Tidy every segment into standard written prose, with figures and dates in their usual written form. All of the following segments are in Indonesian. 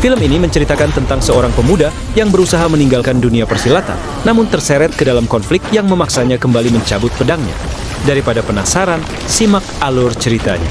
Film ini menceritakan tentang seorang pemuda yang berusaha meninggalkan dunia persilatan, namun terseret ke dalam konflik yang memaksanya kembali mencabut pedangnya. Daripada penasaran, simak alur ceritanya.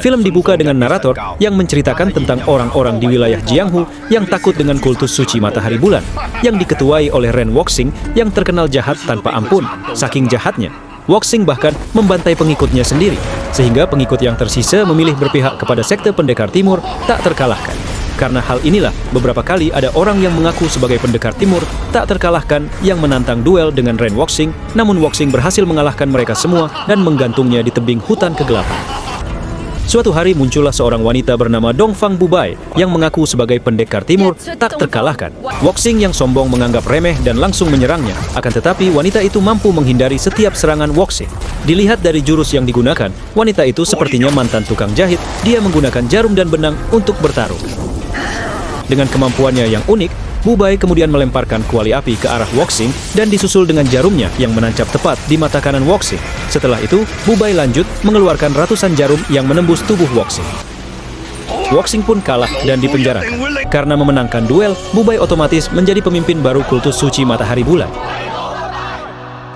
Film dibuka dengan narator yang menceritakan tentang orang-orang di wilayah Jianghu yang takut dengan kultus suci matahari bulan, yang diketuai oleh Ren Wuxing yang terkenal jahat tanpa ampun. Saking jahatnya, Wuxing bahkan membantai pengikutnya sendiri, sehingga pengikut yang tersisa memilih berpihak kepada sekte pendekar timur tak terkalahkan. Karena hal inilah, beberapa kali ada orang yang mengaku sebagai pendekar timur tak terkalahkan yang menantang duel dengan Ren Wuxing, namun Wuxing berhasil mengalahkan mereka semua dan menggantungnya di tebing hutan kegelapan. Suatu hari muncullah seorang wanita bernama Dongfang Bubai yang mengaku sebagai pendekar timur tak terkalahkan. Wuxing yang sombong menganggap remeh dan langsung menyerangnya. Akan tetapi wanita itu mampu menghindari setiap serangan Wuxing. Dilihat dari jurus yang digunakan, wanita itu sepertinya mantan tukang jahit. Dia menggunakan jarum dan benang untuk bertarung. Dengan kemampuannya yang unik, Bubai kemudian melemparkan kuali api ke arah Wuxing dan disusul dengan jarumnya yang menancap tepat di mata kanan Wuxing. Setelah itu, Bubai lanjut mengeluarkan ratusan jarum yang menembus tubuh Wuxing. Wuxing pun kalah dan dipenjarakan. Karena memenangkan duel, Bubai otomatis menjadi pemimpin baru kultus suci matahari bulan.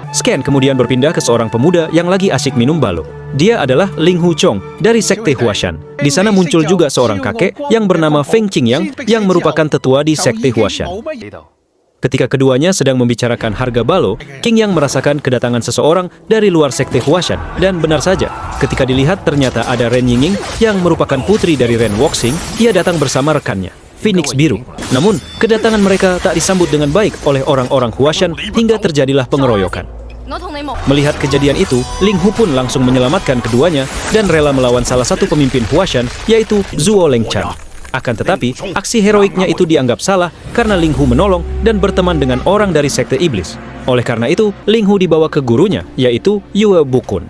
Scan kemudian berpindah ke seorang pemuda yang lagi asyik minum balo. Dia adalah Ling Hu Chong dari sekte Huashan. Di sana muncul juga seorang kakek yang bernama Feng Qingyang yang merupakan tetua di sekte Huashan. Ketika keduanya sedang membicarakan harga balo, Qingyang merasakan kedatangan seseorang dari luar sekte Huashan. Dan benar saja, ketika dilihat ternyata ada Ren Yingying yang merupakan putri dari Ren Wuxing. Ia datang bersama rekannya, Phoenix Biru. Namun, kedatangan mereka tak disambut dengan baik oleh orang-orang Huashan hingga terjadilah pengeroyokan. Melihat kejadian itu, Ling Hu pun langsung menyelamatkan keduanya dan rela melawan salah satu pemimpin Huashan, yaitu Zuo Lengchan. Akan tetapi, aksi heroiknya itu dianggap salah karena Ling Hu menolong dan berteman dengan orang dari sekte iblis. Oleh karena itu, Ling Hu dibawa ke gurunya, yaitu Yue Bukun.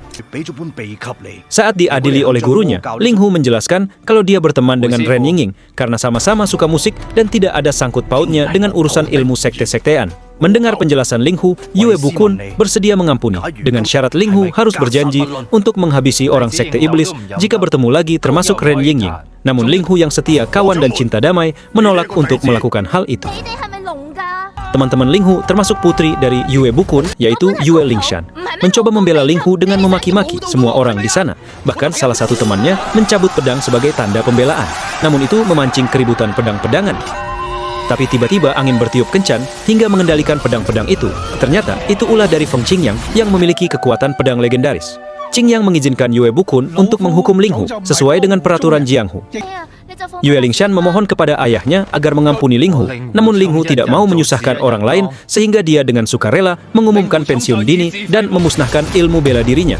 Saat diadili oleh gurunya, Ling Hu menjelaskan kalau dia berteman dengan Ren Yingying karena sama-sama suka musik dan tidak ada sangkut pautnya dengan urusan ilmu sekte-sektean. Mendengar penjelasan Ling Hu, Yue Bukun bersedia mengampuni, dengan syarat Ling Hu harus berjanji untuk menghabisi orang sekte iblis jika bertemu lagi termasuk Ren Yingying. Namun Ling Hu yang setia kawan dan cinta damai menolak untuk melakukan hal itu. Teman-teman Ling Hu termasuk putri dari Yue Bukun, yaitu Yue Lingshan, mencoba membela Ling Hu dengan memaki-maki semua orang di sana. Bahkan salah satu temannya mencabut pedang sebagai tanda pembelaan. Namun itu memancing keributan pedang-pedangan. Tapi tiba-tiba angin bertiup kencang hingga mengendalikan pedang-pedang itu. Ternyata itu ulah dari Feng Qingyang yang memiliki kekuatan pedang legendaris. Qingyang mengizinkan Yue Bukun untuk menghukum Ling Hu sesuai dengan peraturan Jianghu. Yue Lingshan memohon kepada ayahnya agar mengampuni Ling Hu. Namun Ling Hu tidak mau menyusahkan orang lain sehingga dia dengan sukarela mengumumkan pensiun dini dan memusnahkan ilmu bela dirinya.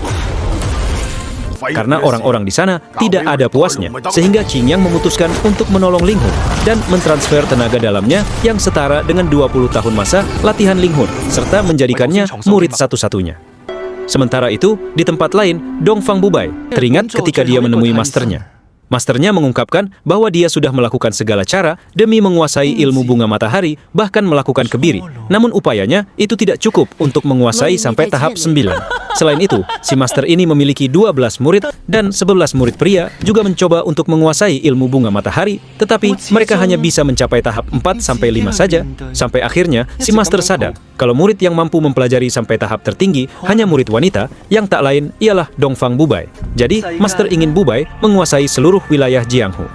Karena orang-orang di sana tidak ada puasnya, sehingga Qingyang memutuskan untuk menolong Ling Hu dan mentransfer tenaga dalamnya yang setara dengan 20 tahun masa latihan Ling Hu, serta menjadikannya murid satu-satunya. Sementara itu, di tempat lain, Dongfang Bubai teringat ketika dia menemui masternya. Masternya mengungkapkan bahwa dia sudah melakukan segala cara demi menguasai ilmu bunga matahari, bahkan melakukan kebiri. Namun upayanya itu tidak cukup untuk menguasai sampai tahap 9. Selain itu, si master ini memiliki 12 murid dan 11 murid pria juga mencoba untuk menguasai ilmu bunga matahari, tetapi mereka hanya bisa mencapai tahap 4 sampai 5 saja. Sampai akhirnya si master sadar kalau murid yang mampu mempelajari sampai tahap tertinggi hanya murid wanita, yang tak lain ialah Dongfang Bubai. Jadi, master ingin Bubai menguasai seluruh wilayah Jianghu.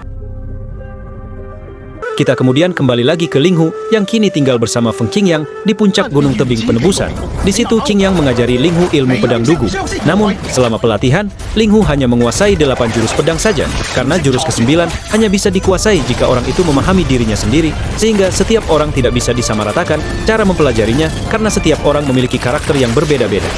Kita kemudian kembali lagi ke Ling Hu yang kini tinggal bersama Feng Qingyang di puncak gunung tebing penebusan. Di situ Qingyang mengajari Ling Hu ilmu pedang dugu. Namun, selama pelatihan, Ling Hu hanya menguasai 8 jurus pedang saja, karena jurus ke-9 hanya bisa dikuasai jika orang itu memahami dirinya sendiri, sehingga setiap orang tidak bisa disamaratakan cara mempelajarinya karena setiap orang memiliki karakter yang berbeda-beda.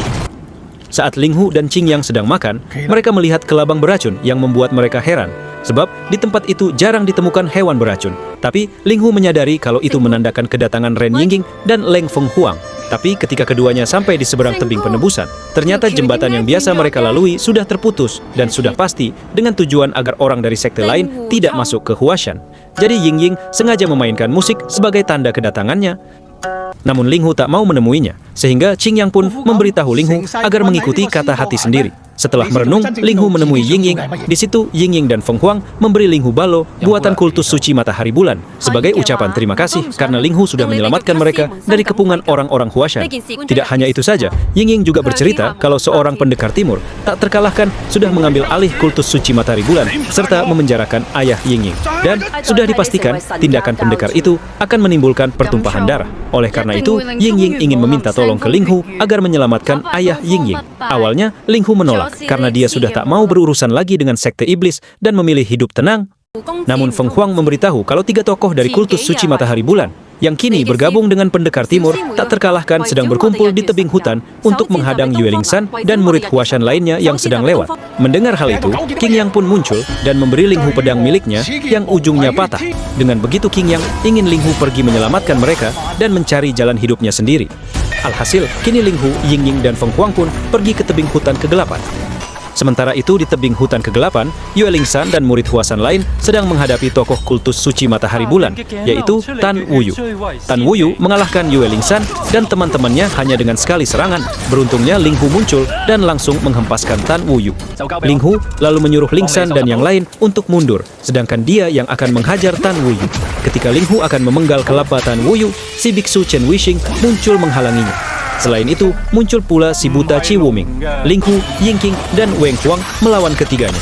Saat Ling Hu dan Qingyang sedang makan, mereka melihat kelabang beracun yang membuat mereka heran. Sebab di tempat itu jarang ditemukan hewan beracun. Tapi Ling Hu menyadari kalau itu menandakan kedatangan Ren Yingying dan Leng Feng Huang. Tapi ketika keduanya sampai di seberang tebing penebusan, ternyata jembatan yang biasa mereka lalui sudah terputus dan sudah pasti dengan tujuan agar orang dari sekte lain tidak masuk ke Huashan. Jadi Yingying sengaja memainkan musik sebagai tanda kedatangannya. Namun Ling Hu tak mau menemuinya, sehingga Qingyang pun memberitahu Ling Hu agar mengikuti kata hati sendiri. Setelah merenung, Ling Hu menemui Ying Ying. Di situ, Ying Ying dan Feng Huang memberi Ling Hu balo, buatan kultus suci matahari bulan, sebagai ucapan terima kasih karena Ling Hu sudah menyelamatkan mereka dari kepungan orang-orang Huashan. Tidak hanya itu saja, Ying Ying juga bercerita kalau seorang pendekar timur tak terkalahkan sudah mengambil alih kultus suci matahari bulan, serta memenjarakan ayah Ying Ying. Dan sudah dipastikan tindakan pendekar itu akan menimbulkan pertumpahan darah. Oleh karena itu, Ying Ying ingin meminta tolong ke Ling Hu agar menyelamatkan ayah Ying Ying. Awalnya, Ling Hu menolak karena dia sudah tak mau berurusan lagi dengan sekte iblis dan memilih hidup tenang. Namun Feng Huang memberitahu kalau 3 tokoh dari kultus suci matahari bulan yang kini bergabung dengan pendekar timur tak terkalahkan sedang berkumpul di tebing hutan untuk menghadang Yue Lingsan dan murid Huashan lainnya yang sedang lewat. Mendengar hal itu, Qing Yang pun muncul dan memberi Ling Hu pedang miliknya yang ujungnya patah. Dengan begitu Qing Yang ingin Ling Hu pergi menyelamatkan mereka dan mencari jalan hidupnya sendiri. Alhasil, kini Ling Hu, Ying Ying, dan Feng Huang pun pergi ke tebing hutan kegelapan. Sementara itu di tebing hutan kegelapan, Yue Lingsan dan murid Huashan lain sedang menghadapi tokoh kultus suci matahari bulan, yaitu Tan Wuyu. Tan Wuyu mengalahkan Yue Lingsan dan teman-temannya hanya dengan sekali serangan. Beruntungnya Ling Hu muncul dan langsung menghempaskan Tan Wuyu. Ling Hu lalu menyuruh Lingsan dan yang lain untuk mundur, sedangkan dia yang akan menghajar Tan Wuyu. Ketika Ling Hu akan memenggal kelapa Tan Wuyu, si biksu Chen Wishing muncul menghalanginya. Selain itu, muncul pula si buta Chi Wuming, Ling Hu, Ying Qing, dan Weng Huang melawan ketiganya.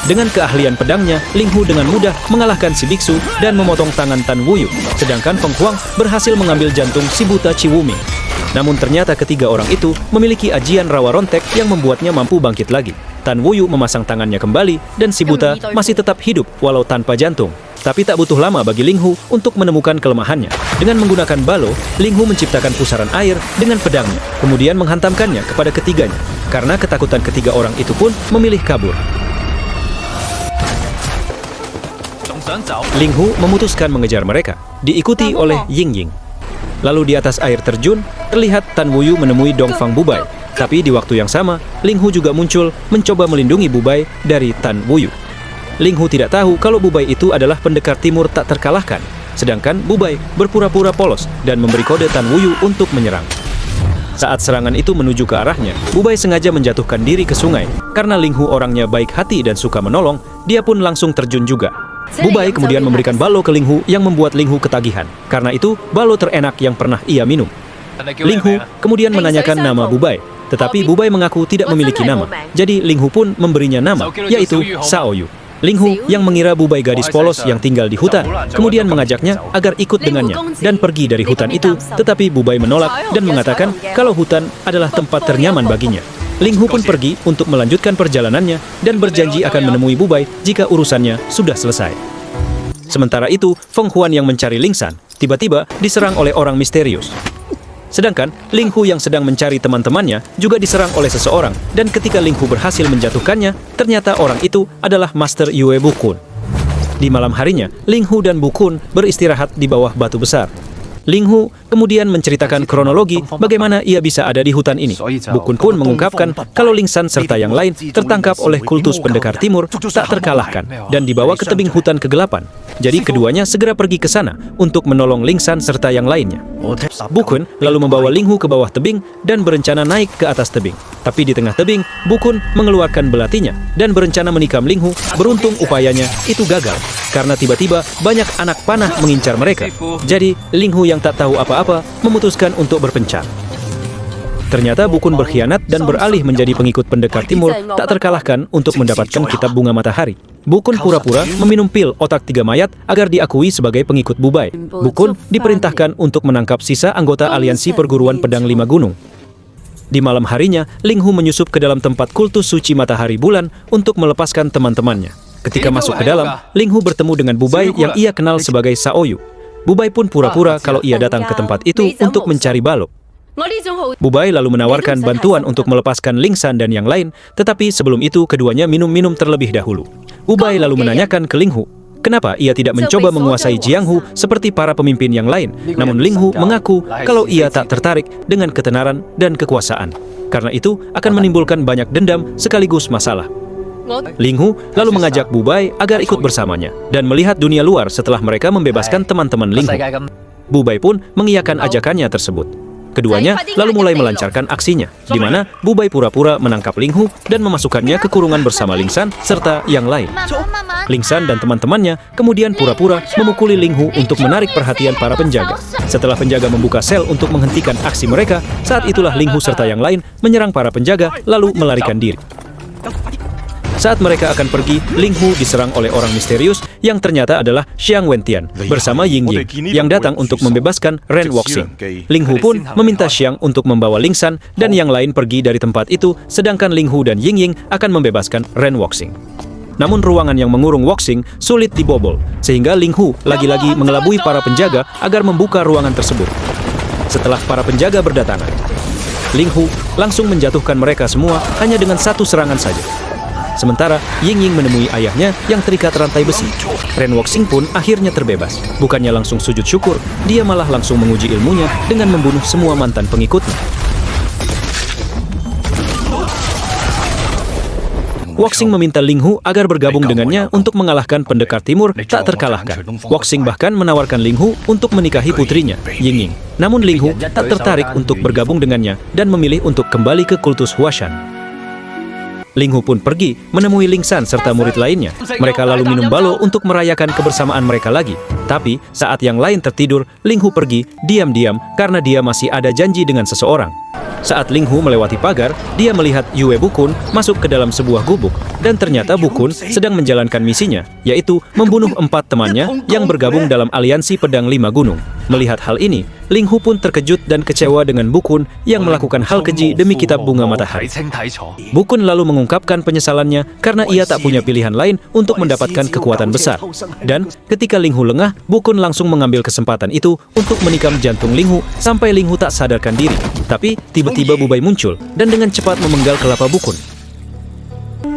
Dengan keahlian pedangnya, Ling Hu dengan mudah mengalahkan si biksu dan memotong tangan Tan Wuyu, sedangkan Feng Huang berhasil mengambil jantung si buta Chi Wuming. Namun ternyata ketiga orang itu memiliki ajian rawa rontek yang membuatnya mampu bangkit lagi. Tan Wuyu memasang tangannya kembali dan si buta masih tetap hidup walau tanpa jantung. Tapi tak butuh lama bagi Ling Hu untuk menemukan kelemahannya. Dengan menggunakan balo, Ling Hu menciptakan pusaran air dengan pedangnya, kemudian menghantamkannya kepada ketiganya. Karena ketakutan ketiga orang itu pun memilih kabur. Ling Hu memutuskan mengejar mereka, diikuti oleh Ying Ying. Lalu di atas air terjun, terlihat Tan Wuyu menemui Dongfang Bubai. Tapi di waktu yang sama, Ling Hu juga muncul mencoba melindungi Bubai dari Tan Wuyu. Ling Hu tidak tahu kalau Bubai itu adalah pendekar timur tak terkalahkan, sedangkan Bubai berpura-pura polos dan memberi kode Tan Wuyu untuk menyerang. Saat serangan itu menuju ke arahnya, Bubai sengaja menjatuhkan diri ke sungai. Karena Ling Hu orangnya baik hati dan suka menolong, dia pun langsung terjun juga. Bubai kemudian memberikan balo ke Ling Hu yang membuat Ling Hu ketagihan. Karena itu, balo terenak yang pernah ia minum. Ling Hu kemudian menanyakan nama Bubai, tetapi Bubai mengaku tidak memiliki nama. Jadi Ling Hu pun memberinya nama, yaitu Saoyu. Ling Hu yang mengira Bubai gadis polos yang tinggal di hutan, kemudian mengajaknya agar ikut dengannya dan pergi dari hutan itu, tetapi Bubai menolak dan mengatakan kalau hutan adalah tempat ternyaman baginya. Ling Hu pun pergi untuk melanjutkan perjalanannya dan berjanji akan menemui Bubai jika urusannya sudah selesai. Sementara itu, Feng Huan yang mencari Lingsan tiba-tiba diserang oleh orang misterius. Sedangkan Ling Hu yang sedang mencari teman-temannya juga diserang oleh seseorang, dan ketika Ling Hu berhasil menjatuhkannya, ternyata orang itu adalah Master Yue Bukun. Di malam harinya, Ling Hu dan Bukun beristirahat di bawah batu besar. Ling Hu kemudian menceritakan kronologi bagaimana ia bisa ada di hutan ini. Bukun pun mengungkapkan kalau Lingsan serta yang lain tertangkap oleh kultus pendekar timur tak terkalahkan dan dibawa ke tebing hutan kegelapan. Jadi keduanya segera pergi ke sana untuk menolong Lingsan serta yang lainnya. Bukun lalu membawa Ling Hu ke bawah tebing dan berencana naik ke atas tebing. Tapi di tengah tebing, Bukun mengeluarkan belatinya dan berencana menikam Ling Hu. Beruntung upayanya itu gagal karena tiba-tiba banyak anak panah mengincar mereka. Jadi Ling Hu yang tak tahu apa-apa memutuskan untuk berpencar. Ternyata Bukun berkhianat dan beralih menjadi pengikut pendekar timur tak terkalahkan untuk mendapatkan kitab bunga matahari. Bukun pura-pura meminum pil otak 3 mayat agar diakui sebagai pengikut Bubai. Bukun diperintahkan untuk menangkap sisa anggota aliansi perguruan pedang 5 gunung. Di malam harinya, Ling Hu menyusup ke dalam tempat kultus suci matahari bulan untuk melepaskan teman-temannya. Ketika masuk ke dalam, Ling Hu bertemu dengan Bubai yang ia kenal sebagai Saoyu. Bubai pun pura-pura kalau ia datang ke tempat itu untuk mencari balok. Bubai lalu menawarkan bantuan untuk melepaskan Lingsan dan yang lain, tetapi sebelum itu keduanya minum-minum terlebih dahulu. Bubai lalu menanyakan ke Ling Hu, kenapa ia tidak mencoba menguasai Jianghu seperti para pemimpin yang lain. Namun Ling Hu mengaku kalau ia tak tertarik dengan ketenaran dan kekuasaan. Karena itu akan menimbulkan banyak dendam sekaligus masalah. Ling Hu lalu mengajak Bubai agar ikut bersamanya dan melihat dunia luar setelah mereka membebaskan teman-teman Ling Hu. Bubai pun mengiyakan ajakannya tersebut. Keduanya lalu mulai melancarkan aksinya, di mana Bubai pura-pura menangkap Ling Hu dan memasukkannya ke kurungan bersama Ling San serta yang lain. Ling San dan teman-temannya kemudian pura-pura memukuli Ling Hu untuk menarik perhatian para penjaga. Setelah penjaga membuka sel untuk menghentikan aksi mereka, saat itulah Ling Hu serta yang lain menyerang para penjaga lalu melarikan diri. Saat mereka akan pergi, Ling Hu diserang oleh orang misterius yang ternyata adalah Xiang Wentian bersama Ying Ying yang datang untuk membebaskan Ren Wuxing. Ling Hu pun meminta Xiang untuk membawa Ling San dan yang lain pergi dari tempat itu, sedangkan Ling Hu dan Ying Ying akan membebaskan Ren Wuxing. Namun ruangan yang mengurung Wuxing sulit dibobol, sehingga Ling Hu lagi-lagi mengelabui para penjaga agar membuka ruangan tersebut. Setelah para penjaga berdatangan, Ling Hu langsung menjatuhkan mereka semua hanya dengan satu serangan saja. Sementara Ying Ying menemui ayahnya yang terikat rantai besi. Ren Wuxing pun akhirnya terbebas. Bukannya langsung sujud syukur, dia malah langsung menguji ilmunya dengan membunuh semua mantan pengikutnya. Wuxing meminta Ling Hu agar bergabung dengannya untuk mengalahkan pendekar timur tak terkalahkan. Wuxing bahkan menawarkan Ling Hu untuk menikahi putrinya, Ying Ying. Namun Ling Hu tak tertarik untuk bergabung dengannya dan memilih untuk kembali ke kultus Huashan. Ling Hu pun pergi menemui Ling San serta murid lainnya. Mereka lalu minum balo untuk merayakan kebersamaan mereka lagi. Tapi saat yang lain tertidur, Ling Hu pergi diam-diam karena dia masih ada janji dengan seseorang. Saat Ling Hu melewati pagar, dia melihat Yue Bukun masuk ke dalam sebuah gubuk. Dan ternyata Bukun sedang menjalankan misinya, yaitu membunuh 4 temannya yang bergabung dalam aliansi pedang 5 gunung. Melihat hal ini, Ling Hu pun terkejut dan kecewa dengan Bukun yang melakukan hal keji demi kitab bunga matahari. Bukun lalu mengungkapkan penyesalannya karena ia tak punya pilihan lain untuk mendapatkan kekuatan besar. Dan ketika Ling Hu lengah, Bukun langsung mengambil kesempatan itu untuk menikam jantung Ling Hu sampai Ling Hu tak sadarkan diri. Tapi tiba-tiba Bubai muncul dan dengan cepat memenggal kelapa Bukun.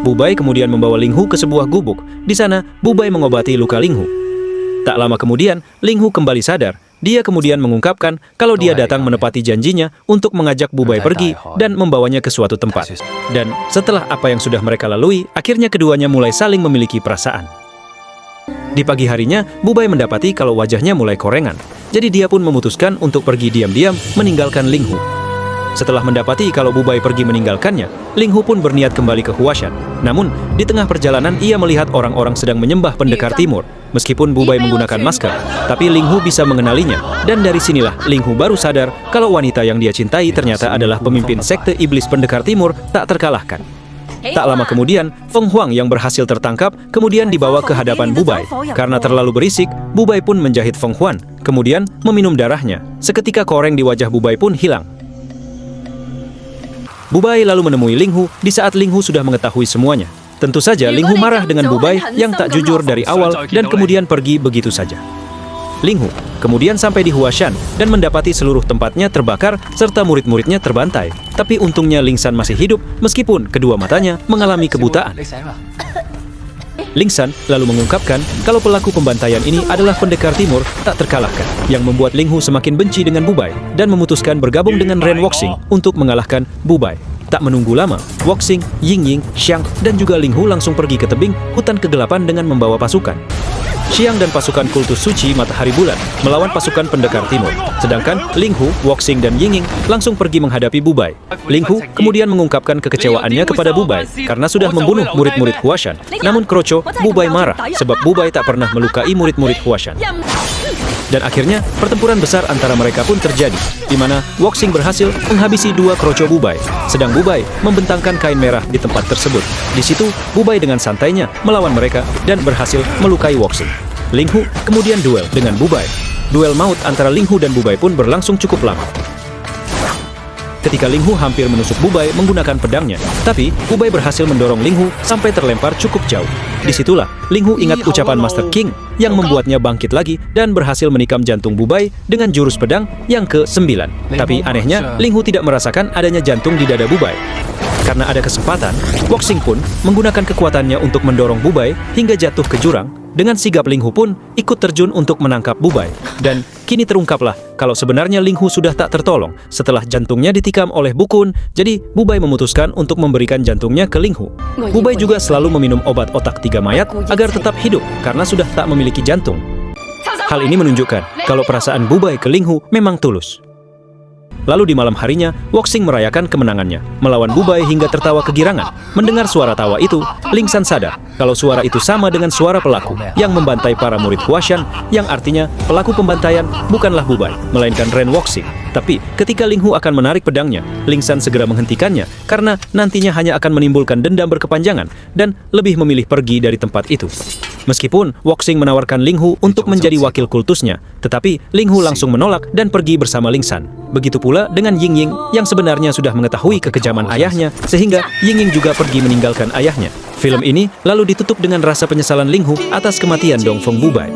Bubai kemudian membawa Ling Hu ke sebuah gubuk. Di sana, Bubai mengobati luka Ling Hu. Tak lama kemudian, Ling Hu kembali sadar. Dia kemudian mengungkapkan kalau dia datang menepati janjinya untuk mengajak Bubai pergi dan membawanya ke suatu tempat. Dan setelah apa yang sudah mereka lalui, akhirnya keduanya mulai saling memiliki perasaan. Di pagi harinya, Bubai mendapati kalau wajahnya mulai korengan. Jadi dia pun memutuskan untuk pergi diam-diam meninggalkan Ling Hu. Setelah mendapati kalau Bubai pergi meninggalkannya, Ling Hu pun berniat kembali ke Huashan. Namun, di tengah perjalanan ia melihat orang-orang sedang menyembah pendekar timur. Meskipun Bubai menggunakan masker, tapi Ling Hu bisa mengenalinya. Dan dari sinilah Ling Hu baru sadar kalau wanita yang dia cintai ternyata adalah pemimpin sekte iblis pendekar timur tak terkalahkan. Tak lama kemudian, Feng Huang yang berhasil tertangkap kemudian dibawa ke hadapan Bubai. Karena terlalu berisik, Bubai pun menjahit Feng Huang, kemudian meminum darahnya. Seketika koreng di wajah Bubai pun hilang. Bubai lalu menemui Ling Hu di saat Ling Hu sudah mengetahui semuanya. Tentu saja Ling Hu marah dengan Bubai yang tak jujur dari awal dan kemudian pergi begitu saja. Ling Hu kemudian sampai di Huashan dan mendapati seluruh tempatnya terbakar serta murid-muridnya terbantai. Tapi untungnya Ling San masih hidup meskipun kedua matanya mengalami kebutaan. Ling San lalu mengungkapkan kalau pelaku pembantaian ini adalah pendekar timur tak terkalahkan, yang membuat Ling Hu semakin benci dengan Bubai dan memutuskan bergabung dengan Ren Wuxing untuk mengalahkan Bubai. Tak menunggu lama, Wuxing, Ying Ying, Xiang, dan juga Ling Hu langsung pergi ke tebing hutan kegelapan dengan membawa pasukan. Xiang dan pasukan kultus suci matahari bulan melawan pasukan pendekar timur. Sedangkan Ling Hu, Wuxing, dan Ying Ying langsung pergi menghadapi Bubai. Ling Hu kemudian mengungkapkan kekecewaannya kepada Bubai karena sudah membunuh murid-murid Huashan. Namun kroco, Bubai marah sebab Bubai tak pernah melukai murid-murid Huashan. Dan akhirnya pertempuran besar antara mereka pun terjadi, di mana Wuxing berhasil menghabisi 2 kroco Bubai, sedang Bubai membentangkan kain merah di tempat tersebut. Di situ Bubai dengan santainya melawan mereka dan berhasil melukai Wuxing. Ling Hu kemudian duel dengan Bubai. Duel maut antara Ling Hu dan Bubai pun berlangsung cukup lama. Ketika Ling Hu hampir menusuk Bubai menggunakan pedangnya, tapi Bubai berhasil mendorong Ling Hu sampai terlempar cukup jauh. Disitulah Ling Hu ingat ucapan Master King yang membuatnya bangkit lagi dan berhasil menikam jantung Bubai dengan jurus pedang yang ke-9. Tapi anehnya, Ling Hu tidak merasakan adanya jantung di dada Bubai. Karena ada kesempatan, Wuxing pun menggunakan kekuatannya untuk mendorong Bubai hingga jatuh ke jurang. Dengan sigap Ling Hu pun ikut terjun untuk menangkap Bubai. Dan kini terungkaplah kalau sebenarnya Ling Hu sudah tak tertolong setelah jantungnya ditikam oleh Bukun. Jadi Bubai memutuskan untuk memberikan jantungnya ke Ling Hu. Bubai juga selalu meminum obat otak 3 mayat agar tetap hidup karena sudah tak memiliki jantung. Hal ini menunjukkan kalau perasaan Bubai ke Ling Hu memang tulus. Lalu di malam harinya, Woxing merayakan kemenangannya, melawan Bubai hingga tertawa kegirangan. Mendengar suara tawa itu, Ling San sadar kalau suara itu sama dengan suara pelaku yang membantai para murid Huashan, yang artinya pelaku pembantaian bukanlah Bubai, melainkan Ren Woxing. Tapi ketika Ling Hu akan menarik pedangnya, Ling San segera menghentikannya karena nantinya hanya akan menimbulkan dendam berkepanjangan dan lebih memilih pergi dari tempat itu. Meskipun Woxing menawarkan Ling Hu untuk menjadi wakil kultusnya, tetapi Ling Hu langsung menolak dan pergi bersama Ling San. Begitu pula dengan Ying Ying yang sebenarnya sudah mengetahui kekejaman ayahnya, sehingga Ying Ying juga pergi meninggalkan ayahnya. Film ini lalu ditutup dengan rasa penyesalan Ling Hu atas kematian Dongfeng Bubai.